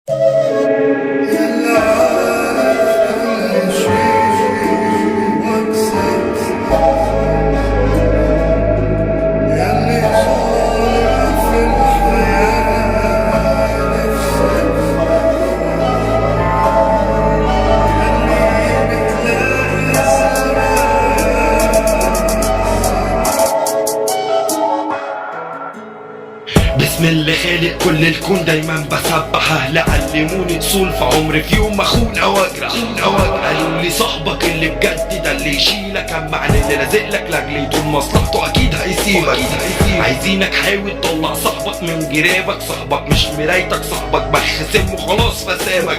بسم اللي خالق كل الكون دايما بسبح اهل علموني اصول في عمري في يوم اخون او اجرح قالوا لي صاحبك اللي بجد ده اللي يشيلك، اما عن اللي لازق لك لاجل يطول مصلحته اكيد هيسيبك. عايزينك حاول تطلع صاحبك من جرابك، صاحبك مش مرايتك، صاحبك بخ وخلاص فسابك.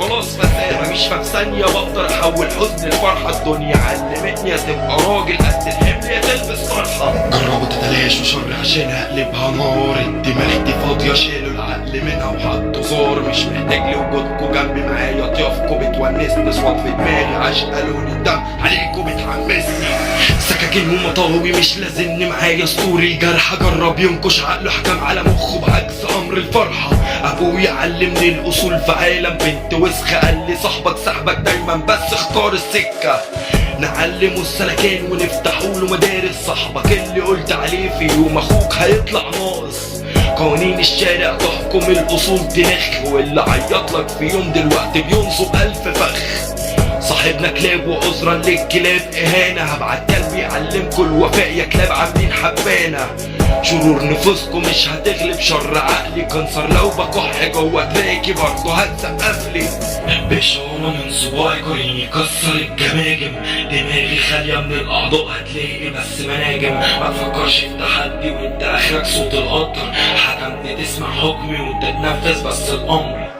ده مش في ثانيه بقدر احول حزن لفرحه، الدنيا علمتني يا تبقى راجل قد الحمل يا تلبس طرحه. جربوا تتلاشوا شر عشان اقلبها نار، الدماغ دي فاضيه شالوا العقل منها وحطوا زار، مش محتاج لوجودكوا جنبي معايا طيافكوا بتونسني، صوت في دماغي عشق لون الدم عليكوا بتحمسني، سكاكين ومطاوي مش لازمني معايا اسطوري، جرح جرب ينكش عقله حكم على مخه بعكس امر الفرحه. ابويا علمني الاصول في عالم بنت وسخه، قال لي صاحبك سحبك دايما بس اختار السكه، نعلمه السلكان ونفتحوله مدارس، صاحبك اللي قلت عليه في يوم اخوك هيطلع ناقص، قوانين الشارع تحكم الاصول تنخ، واللي عيطلك في يوم دلوقتي بينصب 1000 فخ. صاحبنا كلاب وعذرا للكلاب اهانه، هبعت كلبي يعلمكوا الوفاء يا كلاب عاملين حبانه، شرور نفوسكم مش هتغلب شر عقلي، كنصر لو بكح جوه تراكي برضه هتسقفلي، بشعور من صباعي قرين يكسر الجماجم، دماغي خاليه من الاعضاء هتلاقي بس مناجم، ما تفكرش في تحدي وانت اخرك صوت القطر، حكمت تسمع حكمي وانت تنفذ بس الامر،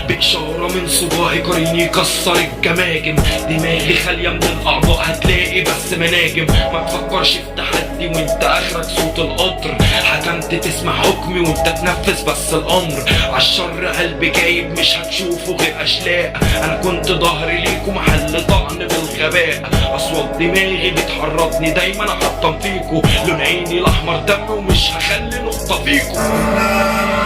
بإشارة من صباعي قرين يكسر الجماجم، دماغي خالية من الأعضاء هتلاقي بس مناجم، ما تفكرش في تحدي وانت آخرك صوت القطر، حكمت تسمع حكمي وانت تنفذ بس الأمر، عالشر قلبي جايب مش هتشوفه غير أشلاء، أنا كنت ظهري ليكوا محل طعن بالغباء، أصوات دماغي بتحرضني دايما أحطم فيكوا، لون عيني الأحمر دم ومش هخلي نقطة فيكوا.